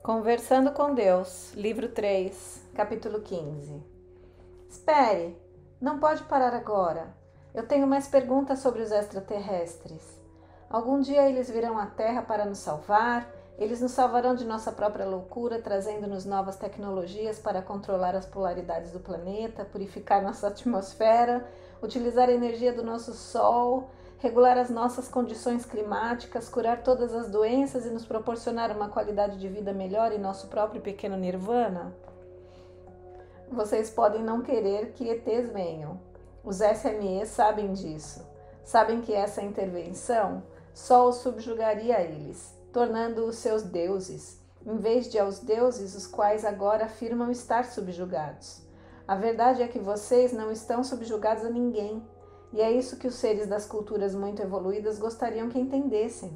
Conversando com Deus, livro 3, capítulo 15. Espere, não pode parar agora. Eu tenho mais perguntas sobre os extraterrestres. Algum dia eles virão à Terra para nos salvar? Eles nos salvarão de nossa própria loucura, trazendo-nos novas tecnologias para controlar as polaridades do planeta, purificar nossa atmosfera, utilizar a energia do nosso Sol, regular as nossas condições climáticas, curar todas as doenças e nos proporcionar uma qualidade de vida melhor em nosso próprio pequeno nirvana? Vocês podem não querer que ETs venham. Os SMEs sabem disso. Sabem que essa intervenção só os subjugaria a eles, tornando-os seus deuses, em vez de aos deuses os quais agora afirmam estar subjugados. A verdade é que vocês não estão subjugados a ninguém. E é isso que os seres das culturas muito evoluídas gostariam que entendessem.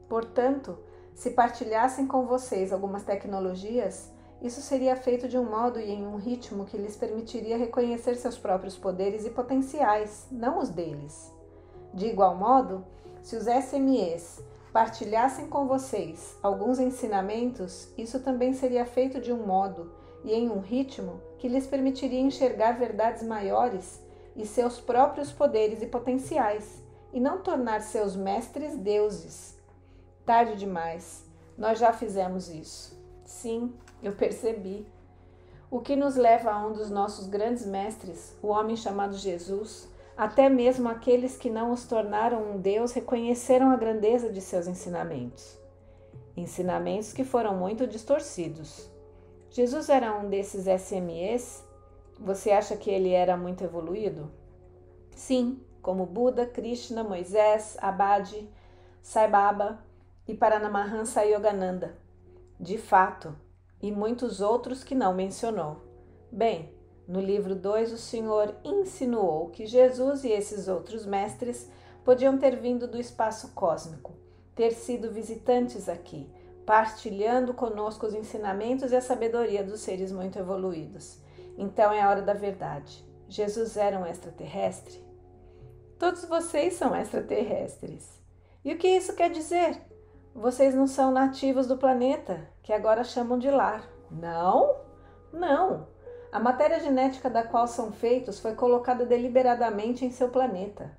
Portanto, se partilhassem com vocês algumas tecnologias, isso seria feito de um modo e em um ritmo que lhes permitiria reconhecer seus próprios poderes e potenciais, não os deles. De igual modo, se os SMEs partilhassem com vocês alguns ensinamentos, isso também seria feito de um modo e em um ritmo que lhes permitiria enxergar verdades maiores e seus próprios poderes e potenciais, e não tornar seus mestres deuses. Tarde demais, nós já fizemos isso. Sim, eu percebi. O que nos leva a um dos nossos grandes mestres, o homem chamado Jesus. Até mesmo aqueles que não os tornaram um Deus reconheceram a grandeza de seus ensinamentos. Ensinamentos que foram muito distorcidos. Jesus era um desses SMEs? Você acha que ele era muito evoluído? Sim, como Buda, Krishna, Moisés, Abadi, Sai Baba e Paranamahansa Yogananda. De fato, e muitos outros que não mencionou. Bem, no livro 2 o Senhor insinuou que Jesus e esses outros mestres podiam ter vindo do espaço cósmico, ter sido visitantes aqui, partilhando conosco os ensinamentos e a sabedoria dos seres muito evoluídos. Então é a hora da verdade. Jesus era um extraterrestre? Todos vocês são extraterrestres. E o que isso quer dizer? Vocês não são nativos do planeta, que agora chamam de lar. Não? Não. A matéria genética da qual são feitos foi colocada deliberadamente em seu planeta.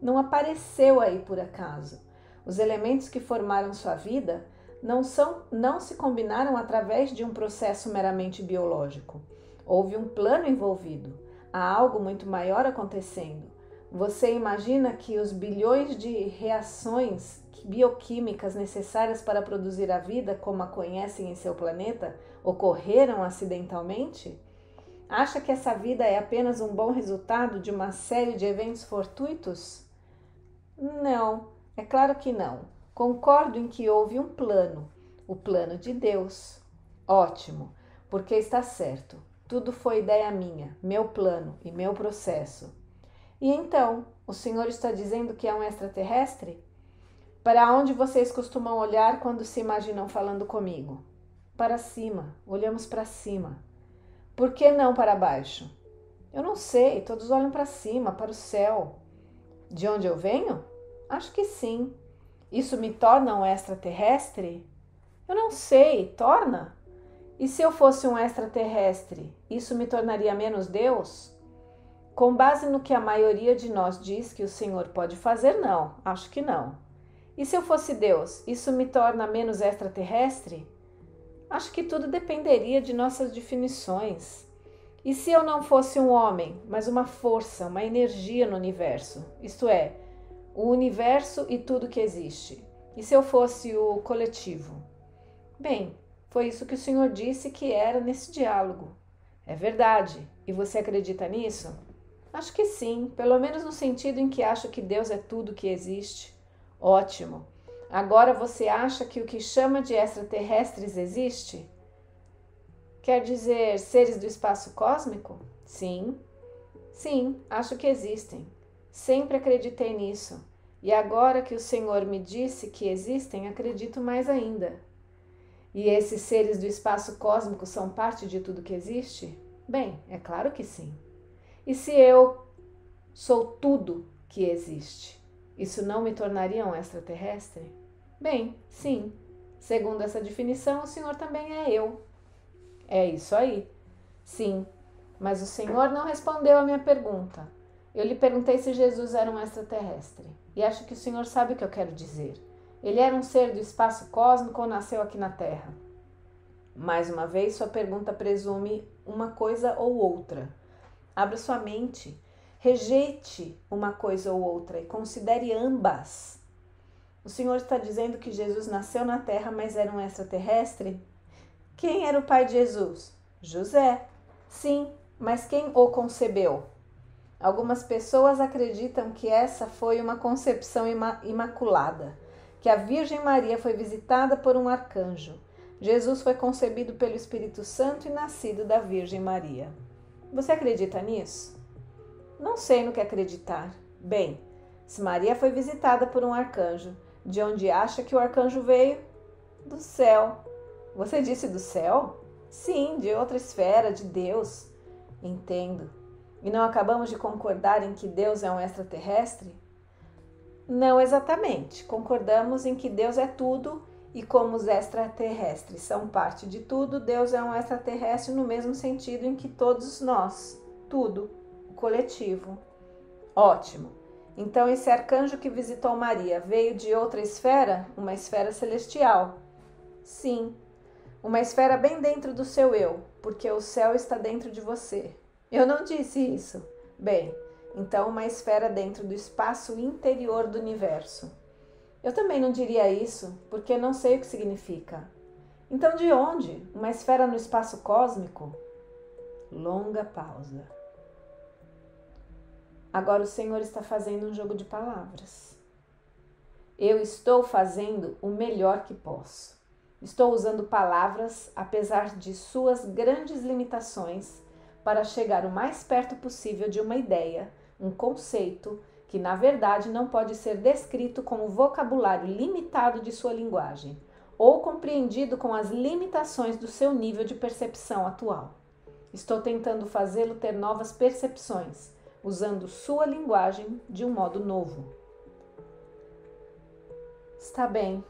Não apareceu aí por acaso. Os elementos que formaram sua vida não se combinaram através de um processo meramente biológico. Houve um plano envolvido. Há algo muito maior acontecendo. Você imagina que os bilhões de reações bioquímicas necessárias para produzir a vida como a conhecem em seu planeta ocorreram acidentalmente? Acha que essa vida é apenas um bom resultado de uma série de eventos fortuitos? Não, é claro que não. Concordo em que houve um plano, o plano de Deus. Ótimo, porque está certo. Tudo foi ideia minha, meu plano e meu processo. E então, o senhor está dizendo que é um extraterrestre? Para onde vocês costumam olhar quando se imaginam falando comigo? Para cima, olhamos para cima. Por que não para baixo? Eu não sei, todos olham para cima, para o céu. De onde eu venho? Acho que sim. Isso me torna um extraterrestre? Eu não sei, torna? E se eu fosse um extraterrestre, isso me tornaria menos Deus? Com base no que a maioria de nós diz que o Senhor pode fazer, não, acho que não. E se eu fosse Deus, isso me torna menos extraterrestre? Acho que tudo dependeria de nossas definições. E se eu não fosse um homem, mas uma força, uma energia no universo, isto é, o universo e tudo que existe? E se eu fosse o coletivo? Bem, foi isso que o Senhor disse que era nesse diálogo. É verdade. E você acredita nisso? Acho que sim, pelo menos no sentido em que acho que Deus é tudo que existe. Ótimo. Agora você acha que o que chama de extraterrestres existe? Quer dizer, seres do espaço cósmico? Sim. Sim, acho que existem. Sempre acreditei nisso. E agora que o Senhor me disse que existem, acredito mais ainda. E esses seres do espaço cósmico são parte de tudo que existe? Bem, é claro que sim. E se eu sou tudo que existe, isso não me tornaria um extraterrestre? Bem, sim. Segundo essa definição, o Senhor também é eu. É isso aí. Sim, mas o Senhor não respondeu a minha pergunta. Eu lhe perguntei se Jesus era um extraterrestre. E acho que o Senhor sabe o que eu quero dizer. Ele era um ser do espaço cósmico ou nasceu aqui na Terra? Mais uma vez, sua pergunta presume uma coisa ou outra. Abra sua mente. Rejeite uma coisa ou outra e considere ambas. O Senhor está dizendo que Jesus nasceu na Terra, mas era um extraterrestre? Quem era o pai de Jesus? José. Sim, mas quem o concebeu? Algumas pessoas acreditam que essa foi uma concepção imaculada, que a Virgem Maria foi visitada por um arcanjo. Jesus foi concebido pelo Espírito Santo e nascido da Virgem Maria. Você acredita nisso? Não sei no que acreditar. Bem, se Maria foi visitada por um arcanjo, de onde acha que o arcanjo veio? Do céu. Você disse do céu? Sim, de outra esfera, de Deus. Entendo. E não acabamos de concordar em que Deus é um extraterrestre? Não exatamente. Concordamos em que Deus é tudo e como os extraterrestres são parte de tudo, Deus é um extraterrestre no mesmo sentido em que todos nós, tudo, o coletivo. Ótimo. Então esse arcanjo que visitou Maria veio de outra esfera? Uma esfera celestial? Sim. Uma esfera bem dentro do seu eu, porque o céu está dentro de você. Eu não disse isso. Bem, então uma esfera dentro do espaço interior do universo. Eu também não diria isso, porque não sei o que significa. Então de onde? Uma esfera no espaço cósmico? Longa pausa. Agora o Senhor está fazendo um jogo de palavras. Eu estou fazendo o melhor que posso. Estou usando palavras, apesar de suas grandes limitações, para chegar o mais perto possível de uma ideia, um conceito, que na verdade não pode ser descrito com o vocabulário limitado de sua linguagem, ou compreendido com as limitações do seu nível de percepção atual. Estou tentando fazê-lo ter novas percepções, usando sua linguagem de um modo novo. Está bem.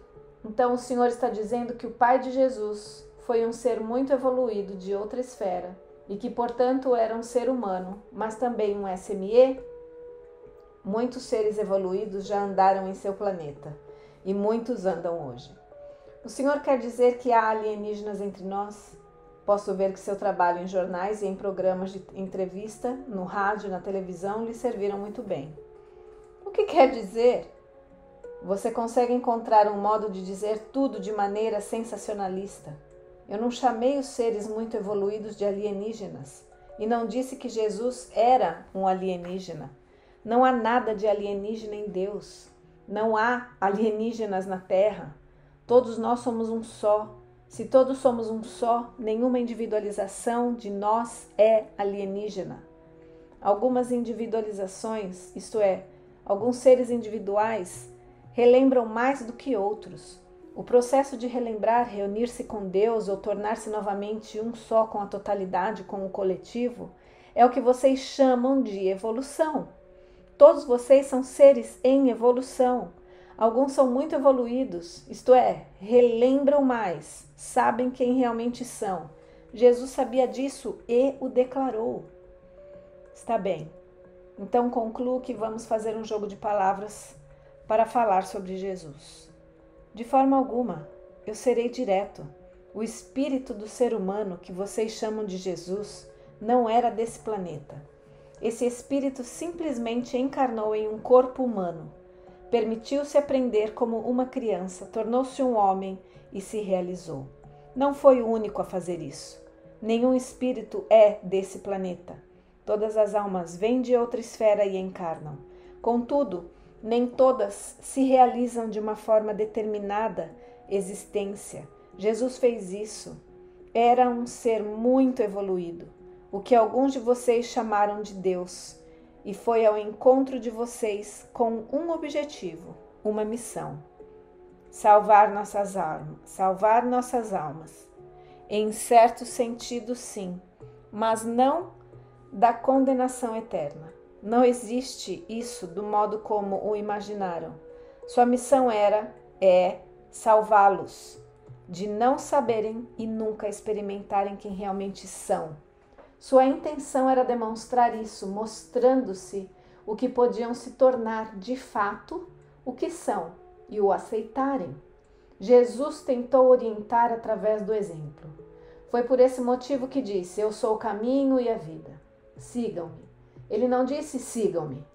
Então o Senhor está dizendo que o pai de Jesus foi um ser muito evoluído de outra esfera e que, portanto, era um ser humano, mas também um SME? Muitos seres evoluídos já andaram em seu planeta e muitos andam hoje. O Senhor quer dizer que há alienígenas entre nós? Posso ver que seu trabalho em jornais e em programas de entrevista, no rádio e na televisão lhe serviram muito bem. O que quer dizer? Você consegue encontrar um modo de dizer tudo de maneira sensacionalista. Eu não chamei os seres muito evoluídos de alienígenas e não disse que Jesus era um alienígena. Não há nada de alienígena em Deus. Não há alienígenas na Terra. Todos nós somos um só. Se todos somos um só, nenhuma individualização de nós é alienígena. Algumas individualizações, isto é, alguns seres individuais, relembram mais do que outros. O processo de relembrar, reunir-se com Deus ou tornar-se novamente um só com a totalidade, com o coletivo, é o que vocês chamam de evolução. Todos vocês são seres em evolução. Alguns são muito evoluídos, isto é, relembram mais, sabem quem realmente são. Jesus sabia disso e o declarou. Está bem. Então concluo que vamos fazer um jogo de palavras para falar sobre Jesus. De forma alguma, eu serei direto. O espírito do ser humano que vocês chamam de Jesus não era desse planeta. Esse espírito simplesmente encarnou em um corpo humano. Permitiu-se aprender como uma criança, tornou-se um homem e se realizou. Não foi o único a fazer isso. Nenhum espírito é desse planeta. Todas as almas vêm de outra esfera e encarnam. Contudo, nem todas se realizam de uma forma determinada existência. Jesus fez isso. Era um ser muito evoluído, o que alguns de vocês chamaram de Deus, e foi ao encontro de vocês com um objetivo, uma missão: salvar nossas almas. Em certo sentido, sim, mas não da condenação eterna. Não existe isso do modo como o imaginaram. Sua missão é salvá-los. de não saberem e nunca experimentarem quem realmente são. Sua intenção era demonstrar isso, mostrando-se o que podiam se tornar de fato o que são e o aceitarem. Jesus tentou orientar através do exemplo. Foi por esse motivo que disse: eu sou o caminho e a vida. Sigam-me. Ele não disse sigam-me,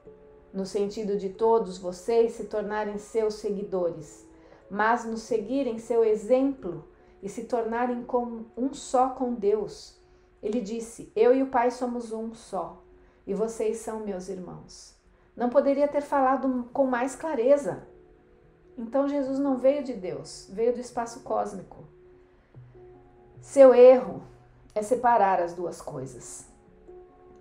no sentido de todos vocês se tornarem seus seguidores, mas nos seguirem seu exemplo e se tornarem como um só com Deus. Ele disse: eu e o Pai somos um só, e vocês são meus irmãos. Não poderia ter falado com mais clareza. Então Jesus não veio de Deus, veio do espaço cósmico. Seu erro é separar as duas coisas.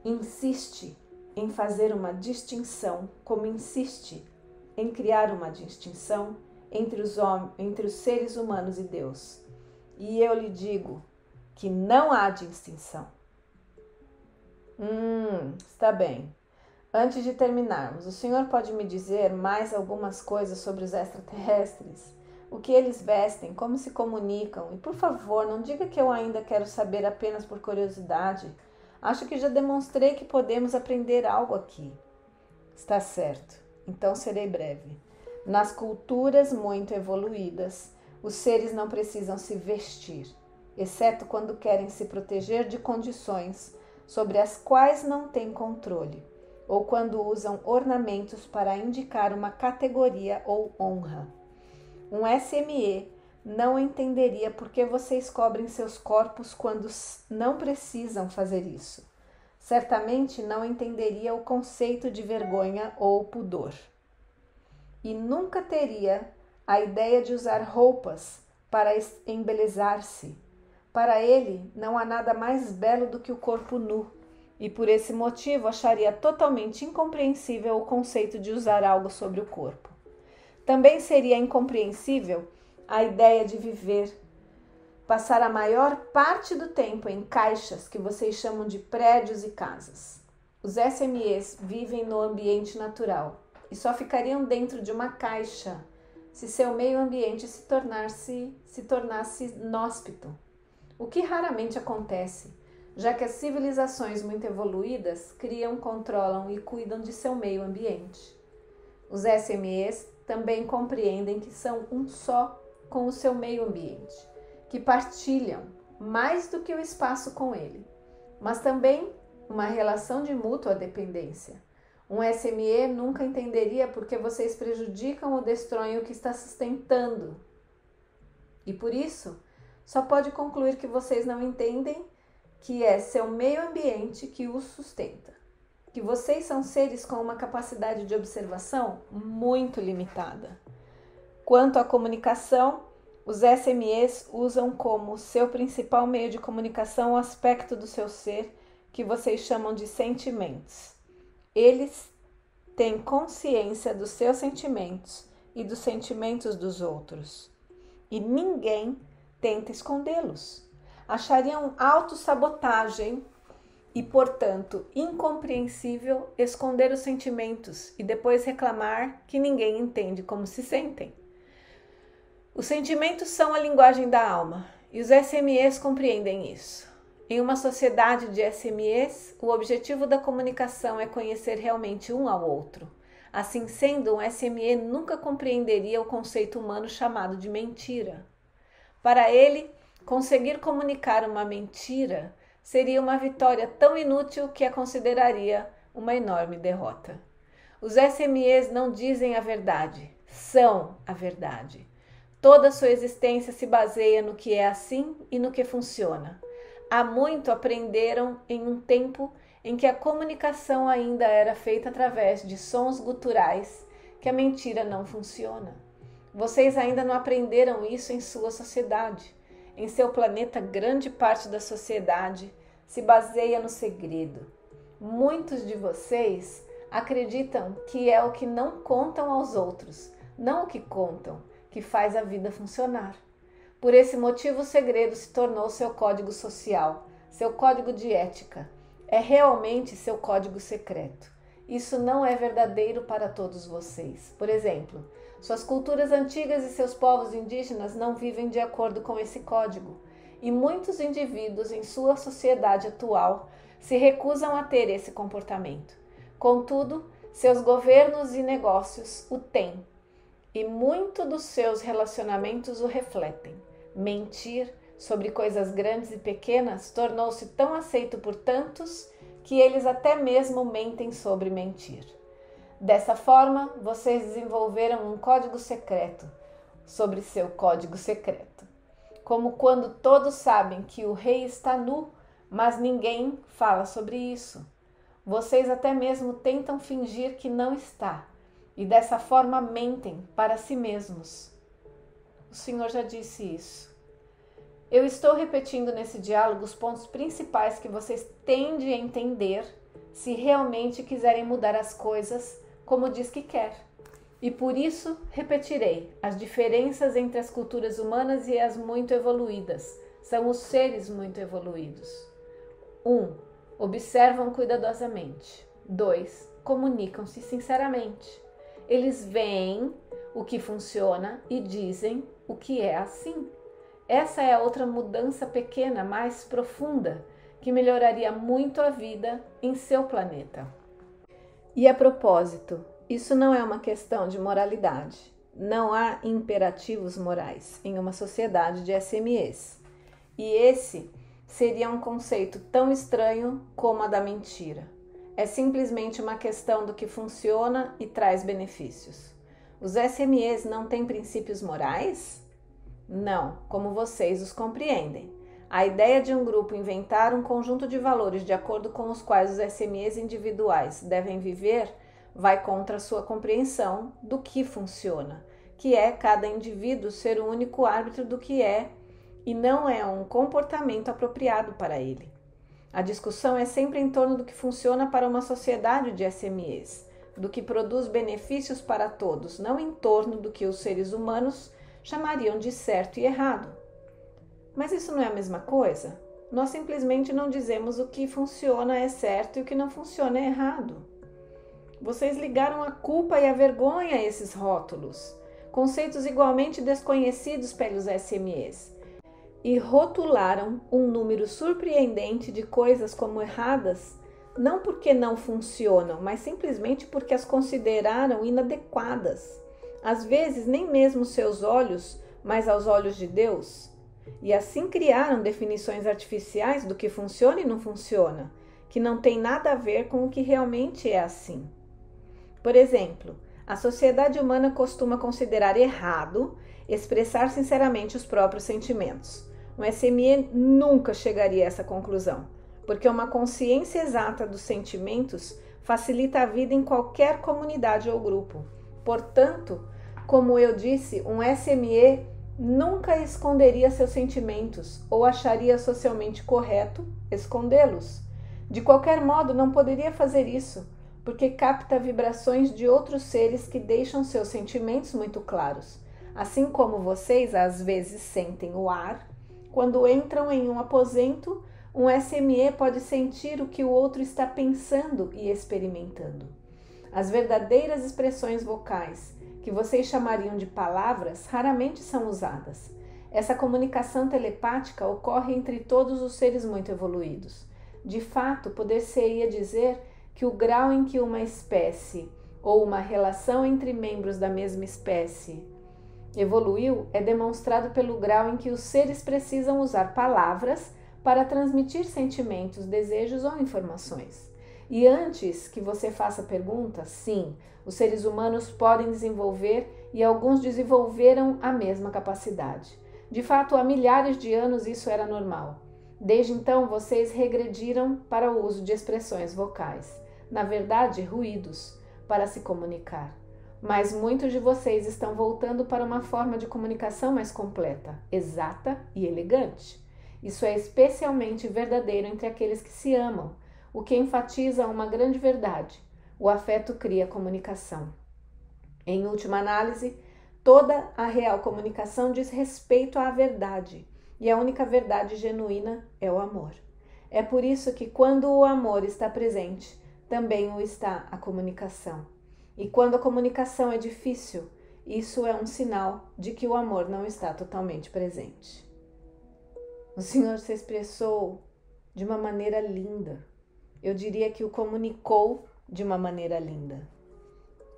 Insiste em fazer uma distinção, como insiste em criar uma distinção entre os seres humanos e Deus. E eu lhe digo que não há distinção. Está bem. Antes de terminarmos, o senhor pode me dizer mais algumas coisas sobre os extraterrestres? O que eles vestem, como se comunicam? E por favor, não diga que eu ainda quero saber apenas por curiosidade. Acho que já demonstrei que podemos aprender algo aqui. Está certo. Então serei breve. Nas culturas muito evoluídas, os seres não precisam se vestir, exceto quando querem se proteger de condições sobre as quais não têm controle, ou quando usam ornamentos para indicar uma categoria ou honra. Um SME não entenderia por que vocês cobrem seus corpos quando não precisam fazer isso. Certamente não entenderia o conceito de vergonha ou pudor. E nunca teria a ideia de usar roupas para embelezar-se. Para ele, não há nada mais belo do que o corpo nu, e por esse motivo acharia totalmente incompreensível o conceito de usar algo sobre o corpo. Também seria incompreensível a ideia de passar a maior parte do tempo em caixas que vocês chamam de prédios e casas. Os SMEs vivem no ambiente natural e só ficariam dentro de uma caixa se seu meio ambiente se tornasse inóspito, o que raramente acontece, já que as civilizações muito evoluídas criam, controlam e cuidam de seu meio ambiente. Os SMEs também compreendem que são um só com o seu meio ambiente, que partilham mais do que o espaço com ele, mas também uma relação de mútua dependência. Um SME nunca entenderia por que vocês prejudicam ou destroem o que está sustentando. E por isso, só pode concluir que vocês não entendem que é seu meio ambiente que os sustenta. Que vocês são seres com uma capacidade de observação muito limitada. Quanto à comunicação, os SMEs usam como seu principal meio de comunicação o aspecto do seu ser que vocês chamam de sentimentos. Eles têm consciência dos seus sentimentos e dos sentimentos dos outros. E ninguém tenta escondê-los. Achariam autossabotagem e, portanto, incompreensível esconder os sentimentos e depois reclamar que ninguém entende como se sentem. Os sentimentos são a linguagem da alma e os SMEs compreendem isso. Em uma sociedade de SMEs, o objetivo da comunicação é conhecer realmente um ao outro. Assim sendo, um SME nunca compreenderia o conceito humano chamado de mentira. Para ele, conseguir comunicar uma mentira seria uma vitória tão inútil que a consideraria uma enorme derrota. Os SMEs não dizem a verdade, são a verdade. Toda sua existência se baseia no que é assim e no que funciona. Há muito aprenderam em um tempo em que a comunicação ainda era feita através de sons guturais, que a mentira não funciona. Vocês ainda não aprenderam isso em sua sociedade. Em seu planeta, grande parte da sociedade se baseia no segredo. Muitos de vocês acreditam que é o que não contam aos outros, não o que contam, que faz a vida funcionar. Por esse motivo, o segredo se tornou seu código social, seu código de ética. É realmente seu código secreto. Isso não é verdadeiro para todos vocês. Por exemplo, Suas culturas antigas e seus povos indígenas não vivem de acordo com esse código, e muitos indivíduos em sua sociedade atual se recusam a ter esse comportamento. Contudo, seus governos e negócios o têm, e muito dos seus relacionamentos o refletem. Mentir sobre coisas grandes e pequenas tornou-se tão aceito por tantos que eles até mesmo mentem sobre mentir. Dessa forma, vocês desenvolveram um código secreto sobre seu código secreto. Como quando todos sabem que o rei está nu, mas ninguém fala sobre isso. Vocês até mesmo tentam fingir que não está, e dessa forma mentem para si mesmos. O Senhor já disse isso. Eu estou repetindo nesse diálogo os pontos principais que vocês têm de entender se realmente quiserem mudar as coisas como diz que quer. E por isso repetirei: as diferenças entre as culturas humanas e as muito evoluídas são os seres muito evoluídos. 1. Observam cuidadosamente. 2. Comunicam-se sinceramente. Eles veem o que funciona e dizem o que é assim. Essa é a outra mudança pequena, mais profunda, que melhoraria muito a vida em seu planeta. E a propósito, isso não é uma questão de moralidade. Não há imperativos morais em uma sociedade de SMEs. E esse seria um conceito tão estranho como a da mentira. É simplesmente uma questão do que funciona e traz benefícios. Os SMEs não têm princípios morais? Não, como vocês os compreendem. A ideia de um grupo inventar um conjunto de valores de acordo com os quais os SMEs individuais devem viver vai contra a sua compreensão do que funciona, que é cada indivíduo ser o único árbitro do que é e não é um comportamento apropriado para ele. A discussão é sempre em torno do que funciona para uma sociedade de SMEs, do que produz benefícios para todos, não em torno do que os seres humanos chamariam de certo e errado. Mas isso não é a mesma coisa? Nós simplesmente não dizemos o que funciona é certo e o que não funciona é errado. Vocês ligaram a culpa e a vergonha a esses rótulos, conceitos igualmente desconhecidos pelos SMEs, e rotularam um número surpreendente de coisas como erradas, não porque não funcionam, mas simplesmente porque as consideraram inadequadas. Às vezes, nem mesmo aos seus olhos, mas aos olhos de Deus. E assim criaram definições artificiais do que funciona e não funciona, que não tem nada a ver com o que realmente é assim. Por exemplo, a sociedade humana costuma considerar errado expressar sinceramente os próprios sentimentos. Um SME nunca chegaria a essa conclusão, porque uma consciência exata dos sentimentos facilita a vida em qualquer comunidade ou grupo. Portanto, como eu disse, um SME nunca esconderia seus sentimentos ou acharia socialmente correto escondê-los. De qualquer modo, não poderia fazer isso, porque capta vibrações de outros seres que deixam seus sentimentos muito claros. Assim como vocês às vezes sentem o ar, quando entram em um aposento, um SME pode sentir o que o outro está pensando e experimentando. As verdadeiras expressões vocais, que vocês chamariam de palavras, raramente são usadas. Essa comunicação telepática ocorre entre todos os seres muito evoluídos. De fato, poder-se-ia dizer que o grau em que uma espécie ou uma relação entre membros da mesma espécie evoluiu é demonstrado pelo grau em que os seres precisam usar palavras para transmitir sentimentos, desejos ou informações. E antes que você faça perguntas, sim, os seres humanos podem desenvolver e alguns desenvolveram a mesma capacidade. De fato, há milhares de anos isso era normal. Desde então, vocês regrediram para o uso de expressões vocais, na verdade, ruídos, para se comunicar. Mas muitos de vocês estão voltando para uma forma de comunicação mais completa, exata e elegante. Isso é especialmente verdadeiro entre aqueles que se amam, o que enfatiza uma grande verdade: o afeto cria comunicação. Em última análise, toda a real comunicação diz respeito à verdade, e a única verdade genuína é o amor. É por isso que quando o amor está presente, também o está a comunicação. E quando a comunicação é difícil, isso é um sinal de que o amor não está totalmente presente. O Senhor se expressou de uma maneira linda. Eu diria que o comunicou de uma maneira linda.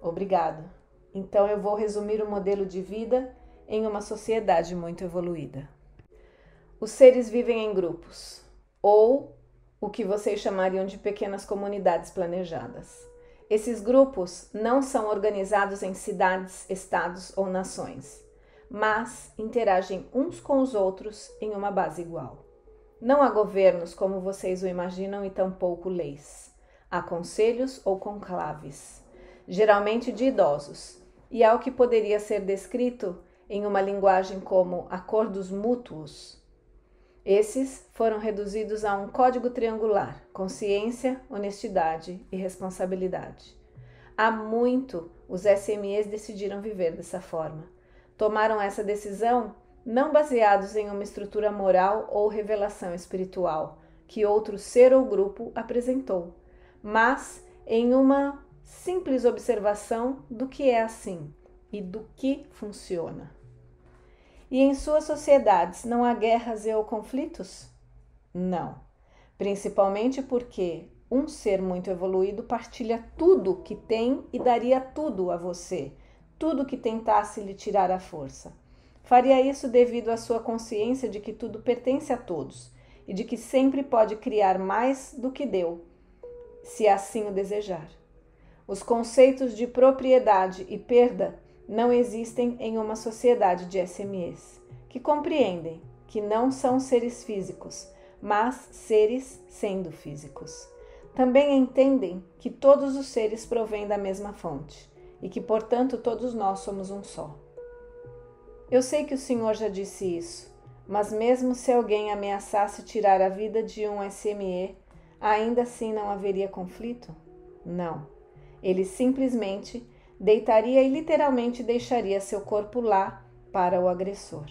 Obrigado. Então eu vou resumir o modelo de vida em uma sociedade muito evoluída. Os seres vivem em grupos, ou o que vocês chamariam de pequenas comunidades planejadas. Esses grupos não são organizados em cidades, estados ou nações, mas interagem uns com os outros em uma base igual. Não há governos como vocês o imaginam e tampouco leis. Há conselhos ou conclaves, geralmente de idosos, e há o que poderia ser descrito em uma linguagem como acordos mútuos. Esses foram reduzidos a um código triangular: consciência, honestidade e responsabilidade. Há muito os SMEs decidiram viver dessa forma. Tomaram essa decisão não baseados em uma estrutura moral ou revelação espiritual que outro ser ou grupo apresentou, mas em uma simples observação do que é assim e do que funciona. E em suas sociedades não há guerras ou conflitos? Não. Principalmente porque um ser muito evoluído partilha tudo que tem e daria tudo a você, tudo que tentasse lhe tirar a força. Faria isso devido à sua consciência de que tudo pertence a todos e de que sempre pode criar mais do que deu, se assim o desejar. Os conceitos de propriedade e perda não existem em uma sociedade de SMEs, que compreendem que não são seres físicos, mas seres sendo físicos. Também entendem que todos os seres provêm da mesma fonte e que, portanto, todos nós somos um só. Eu sei que o Senhor já disse isso, mas mesmo se alguém ameaçasse tirar a vida de um SME, ainda assim não haveria conflito? Não. Ele simplesmente deitaria e literalmente deixaria seu corpo lá para o agressor.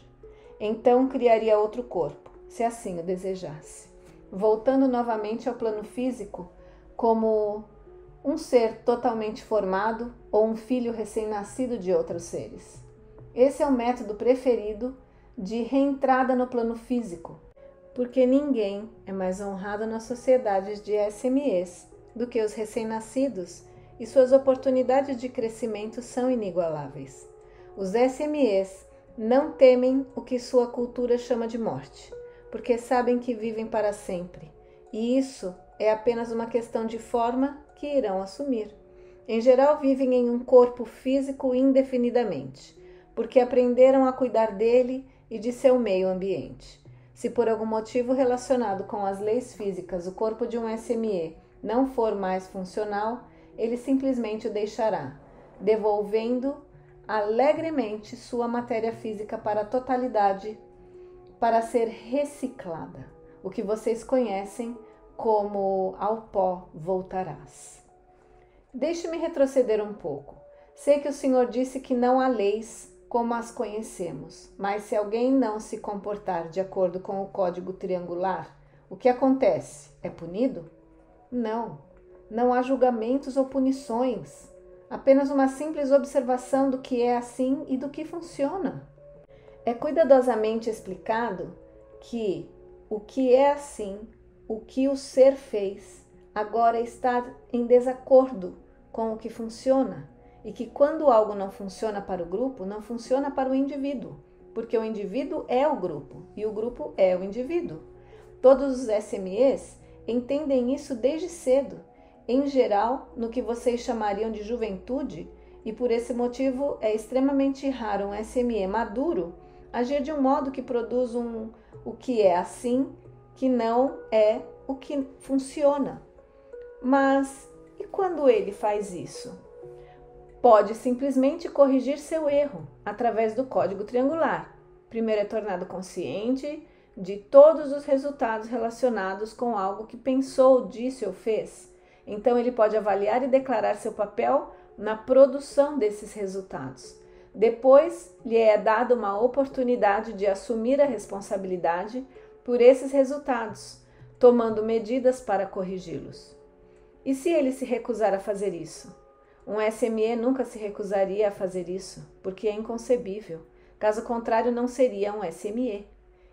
Então criaria outro corpo, se assim o desejasse. Voltando novamente ao plano físico, como um ser totalmente formado ou um filho recém-nascido de outros seres. Esse é o método preferido de reentrada no plano físico, porque ninguém é mais honrado nas sociedades de SMEs do que os recém-nascidos, e suas oportunidades de crescimento são inigualáveis. Os SMEs não temem o que sua cultura chama de morte, porque sabem que vivem para sempre, e isso é apenas uma questão de forma que irão assumir. Em geral, vivem em um corpo físico indefinidamente, porque aprenderam a cuidar dele e de seu meio ambiente. Se por algum motivo relacionado com as leis físicas o corpo de um SME não for mais funcional, ele simplesmente o deixará, devolvendo alegremente sua matéria física para a totalidade, para ser reciclada, o que vocês conhecem como ao pó voltarás. Deixe-me retroceder um pouco. Sei que o Senhor disse que não há leis como as conhecemos, mas se alguém não se comportar de acordo com o código triangular, o que acontece? É punido? Não. Não há julgamentos ou punições, apenas uma simples observação do que é assim e do que funciona. É cuidadosamente explicado que o que é assim, o que o ser fez, agora está em desacordo com o que funciona, e que quando algo não funciona para o grupo, não funciona para o indivíduo, porque o indivíduo é o grupo e o grupo é o indivíduo. Todos os SMEs entendem isso desde cedo, em geral, no que vocês chamariam de juventude, e por esse motivo é extremamente raro um SME maduro agir de um modo que produz o que é assim, que não é o que funciona. Mas e quando ele faz isso? Pode simplesmente corrigir seu erro através do código triangular. Primeiro é tornado consciente de todos os resultados relacionados com algo que pensou, disse ou fez. Então ele pode avaliar e declarar seu papel na produção desses resultados. Depois lhe é dada uma oportunidade de assumir a responsabilidade por esses resultados, tomando medidas para corrigi-los. E se ele se recusar a fazer isso? Um SME nunca se recusaria a fazer isso, porque é inconcebível. Caso contrário, não seria um SME.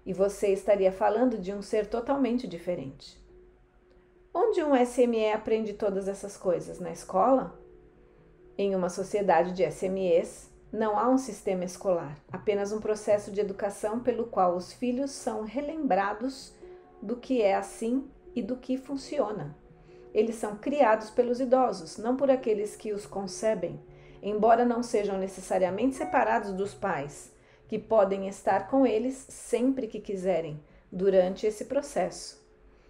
E você estaria falando de um ser totalmente diferente. Onde um SME aprende todas essas coisas? Na escola? Em uma sociedade de SMEs, não há um sistema escolar, apenas um processo de educação pelo qual os filhos são relembrados do que é assim e do que funciona. Eles são criados pelos idosos, não por aqueles que os concebem, embora não sejam necessariamente separados dos pais, que podem estar com eles sempre que quiserem, durante esse processo.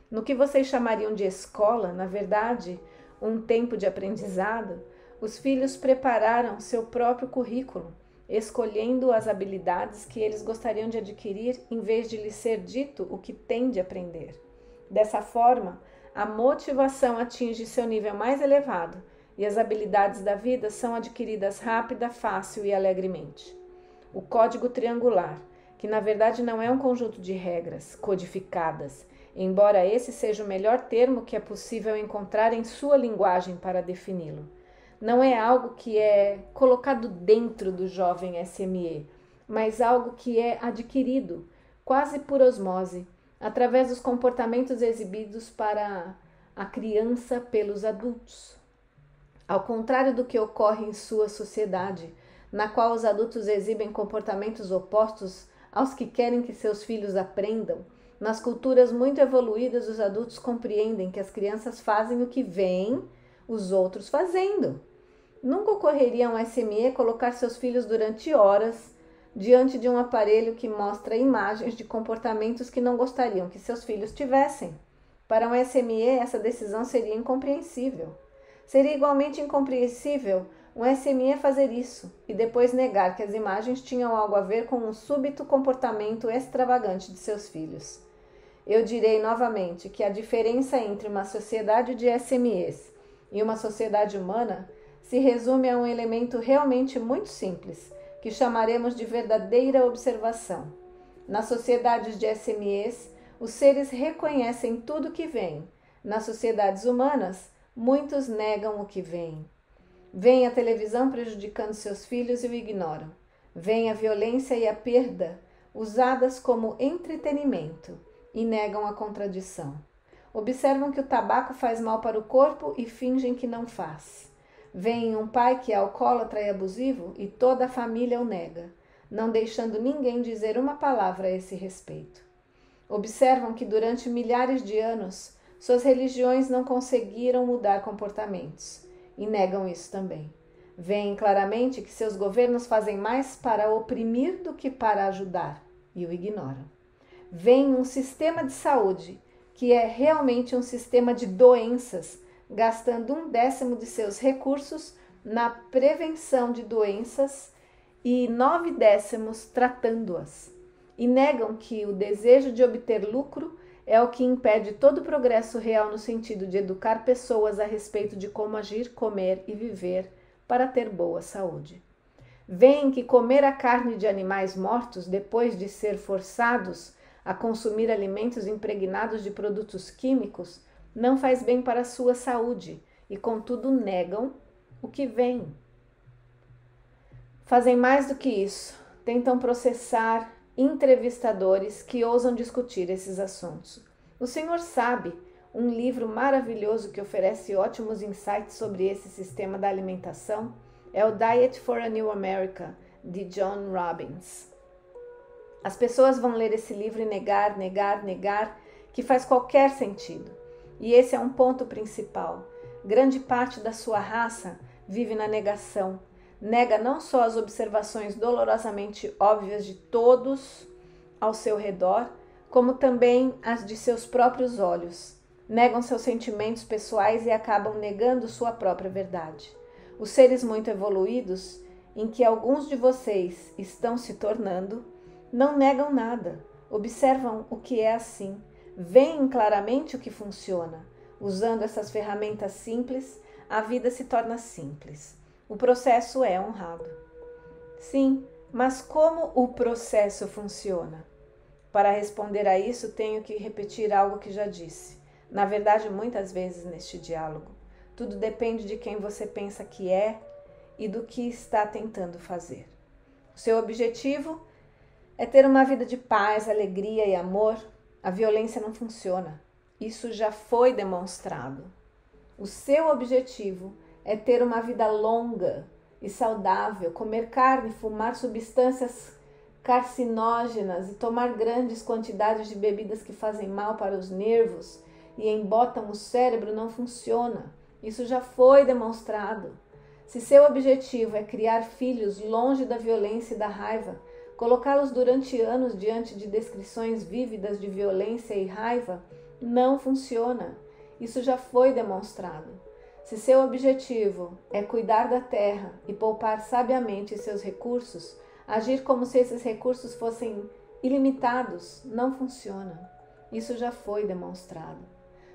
No que vocês chamariam de escola, na verdade, um tempo de aprendizado, os filhos prepararam seu próprio currículo, escolhendo as habilidades que eles gostariam de adquirir em vez de lhes ser dito o que têm de aprender. Dessa forma, a motivação atinge seu nível mais elevado e as habilidades da vida são adquiridas rápida, fácil e alegremente. O código triangular, que na verdade não é um conjunto de regras codificadas, embora esse seja o melhor termo que é possível encontrar em sua linguagem para defini-lo. Não é algo que é colocado dentro do jovem SME, mas algo que é adquirido, quase por osmose, através dos comportamentos exibidos para a criança pelos adultos. Ao contrário do que ocorre em sua sociedade, na qual os adultos exibem comportamentos opostos aos que querem que seus filhos aprendam, nas culturas muito evoluídas os adultos compreendem que as crianças fazem o que veem os outros fazendo. Nunca ocorreria a um SME colocar seus filhos durante horas diante de um aparelho que mostra imagens de comportamentos que não gostariam que seus filhos tivessem. Para um SME, essa decisão seria incompreensível. Seria igualmente incompreensível um SME fazer isso e depois negar que as imagens tinham algo a ver com um súbito comportamento extravagante de seus filhos. Eu direi novamente que a diferença entre uma sociedade de SMEs e uma sociedade humana se resume a um elemento realmente muito simples, que chamaremos de verdadeira observação. Nas sociedades de SMEs, os seres reconhecem tudo o que vem. Nas sociedades humanas, muitos negam o que vem. Vêm a televisão prejudicando seus filhos e o ignoram. Vêm a violência e a perda usadas como entretenimento e negam a contradição. Observam que o tabaco faz mal para o corpo e fingem que não faz. Vem um pai que é alcoólatra e abusivo e toda a família o nega, não deixando ninguém dizer uma palavra a esse respeito. Observam que durante milhares de anos suas religiões não conseguiram mudar comportamentos e negam isso também. Veem claramente que seus governos fazem mais para oprimir do que para ajudar e o ignoram. Veem um sistema de saúde que é realmente um sistema de doenças, gastando 1/10 de seus recursos na prevenção de doenças e 9/10 tratando-as. E negam que o desejo de obter lucro é o que impede todo o progresso real no sentido de educar pessoas a respeito de como agir, comer e viver para ter boa saúde. Veem que comer a carne de animais mortos depois de ser forçados a consumir alimentos impregnados de produtos químicos não faz bem para a sua saúde e, contudo, negam o que vem. Fazem mais do que isso, tentam processar entrevistadores que ousam discutir esses assuntos. O senhor sabe, um livro maravilhoso que oferece ótimos insights sobre esse sistema da alimentação é o Diet for a New America, de John Robbins. As pessoas vão ler esse livro e negar que faz qualquer sentido. E esse é um ponto principal. Grande parte da sua raça vive na negação. Nega não só as observações dolorosamente óbvias de todos ao seu redor, como também as de seus próprios olhos. Negam seus sentimentos pessoais e acabam negando sua própria verdade. Os seres muito evoluídos, em que alguns de vocês estão se tornando, não negam nada, observam o que é assim, veem claramente o que funciona. Usando essas ferramentas simples, a vida se torna simples. O processo é honrado. Sim, mas como o processo funciona? Para responder a isso, tenho que repetir algo que já disse. Na verdade, muitas vezes neste diálogo. Tudo depende de quem você pensa que é e do que está tentando fazer. O seu objetivo é ter uma vida de paz, alegria e amor. A violência não funciona. Isso já foi demonstrado. O seu objetivo é ter uma vida longa e saudável, comer carne, fumar substâncias carcinógenas e tomar grandes quantidades de bebidas que fazem mal para os nervos e embotam o cérebro não funciona. Isso já foi demonstrado. Se seu objetivo é criar filhos longe da violência e da raiva, colocá-los durante anos diante de descrições vívidas de violência e raiva, não funciona. Isso já foi demonstrado. Se seu objetivo é cuidar da terra e poupar sabiamente seus recursos, agir como se esses recursos fossem ilimitados, não funciona. Isso já foi demonstrado.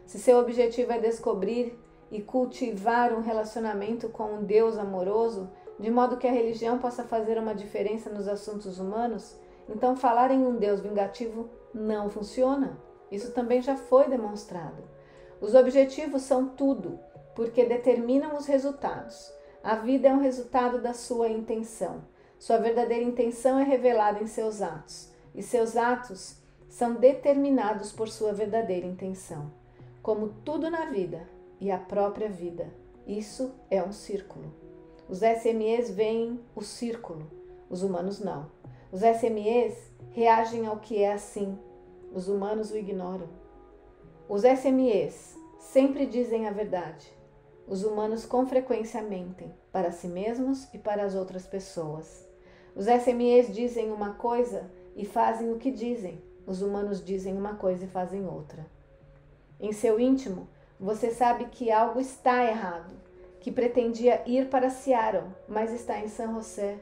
Se seu objetivo é descobrir e cultivar um relacionamento com um Deus amoroso, de modo que a religião possa fazer uma diferença nos assuntos humanos, então falar em um Deus vingativo não funciona. Isso também já foi demonstrado. Os objetivos são tudo, porque determinam os resultados. A vida é um resultado da sua intenção. Sua verdadeira intenção é revelada em seus atos, e seus atos são determinados por sua verdadeira intenção. Como tudo na vida e a própria vida, isso é um círculo. Os SMEs veem o círculo, os humanos não. Os SMEs reagem ao que é assim, os humanos o ignoram. Os SMEs sempre dizem a verdade. Os humanos com frequência mentem para si mesmos e para as outras pessoas. Os SMEs dizem uma coisa e fazem o que dizem. Os humanos dizem uma coisa e fazem outra. Em seu íntimo, você sabe que algo está errado, que pretendia ir para Seattle, mas está em San José.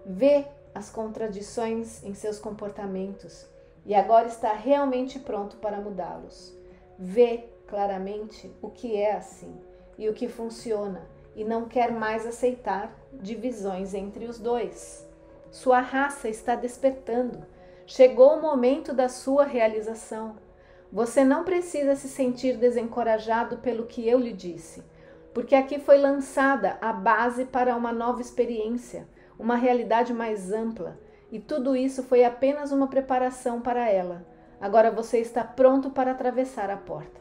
Vê as contradições em seus comportamentos e agora está realmente pronto para mudá-los. Vê claramente o que é assim e o que funciona e não quer mais aceitar divisões entre os dois. Sua raça está despertando. Chegou o momento da sua realização. Você não precisa se sentir desencorajado pelo que eu lhe disse, porque aqui foi lançada a base para uma nova experiência, uma realidade mais ampla, e tudo isso foi apenas uma preparação para ela. Agora você está pronto para atravessar a porta.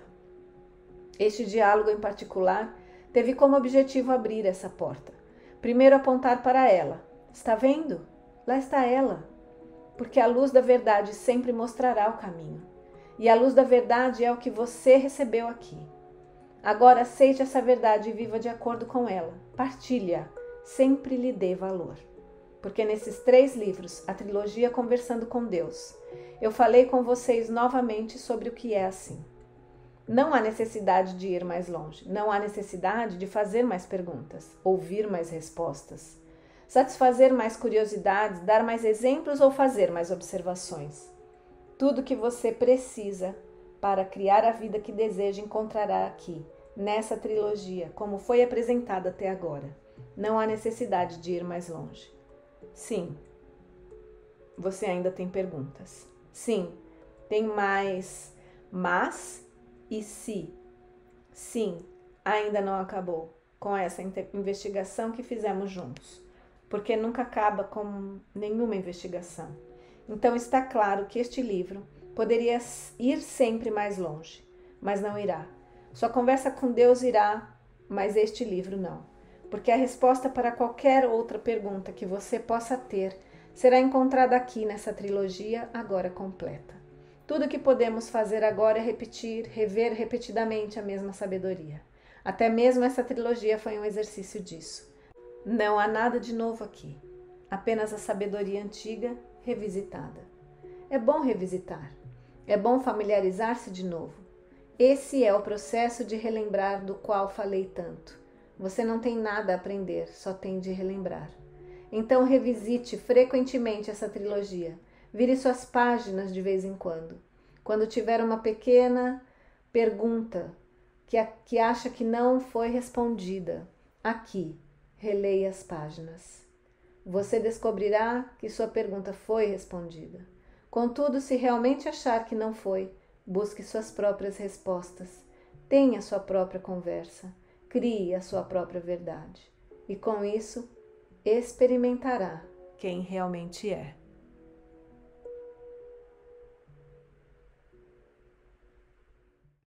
Este diálogo em particular teve como objetivo abrir essa porta. Primeiro apontar para ela. Está vendo? Lá está ela. Porque a luz da verdade sempre mostrará o caminho. E a luz da verdade é o que você recebeu aqui. Agora aceite essa verdade e viva de acordo com ela. Partilhe-a. Sempre lhe dê valor. Porque nesses 3 livros, a trilogia Conversando com Deus, eu falei com vocês novamente sobre o que é assim. Não há necessidade de ir mais longe. Não há necessidade de fazer mais perguntas, ouvir mais respostas, satisfazer mais curiosidades, dar mais exemplos ou fazer mais observações. Tudo que você precisa para criar a vida que deseja encontrará aqui, nessa trilogia, como foi apresentada até agora. Não há necessidade de ir mais longe. Sim, você ainda tem perguntas. Sim, tem mais mas e se. Sim, ainda não acabou com essa investigação que fizemos juntos, porque nunca acaba com nenhuma investigação. Então está claro que este livro poderia ir sempre mais longe, mas não irá. Sua conversa com Deus irá, mas este livro não. Porque a resposta para qualquer outra pergunta que você possa ter será encontrada aqui nessa trilogia agora completa. Tudo o que podemos fazer agora é repetir, rever repetidamente a mesma sabedoria. Até mesmo essa trilogia foi um exercício disso. Não há nada de novo aqui, apenas a sabedoria antiga revisitada. É bom revisitar, é bom familiarizar-se de novo. Esse é o processo de relembrar do qual falei tanto. Você não tem nada a aprender, só tem de relembrar. Então revisite frequentemente essa trilogia. Vire suas páginas de vez em quando. Quando tiver uma pequena pergunta que acha que não foi respondida, aqui, releia as páginas. Você descobrirá que sua pergunta foi respondida. Contudo, se realmente achar que não foi, busque suas próprias respostas. Tenha sua própria conversa. crie a sua própria verdade e com isso experimentará quem realmente é.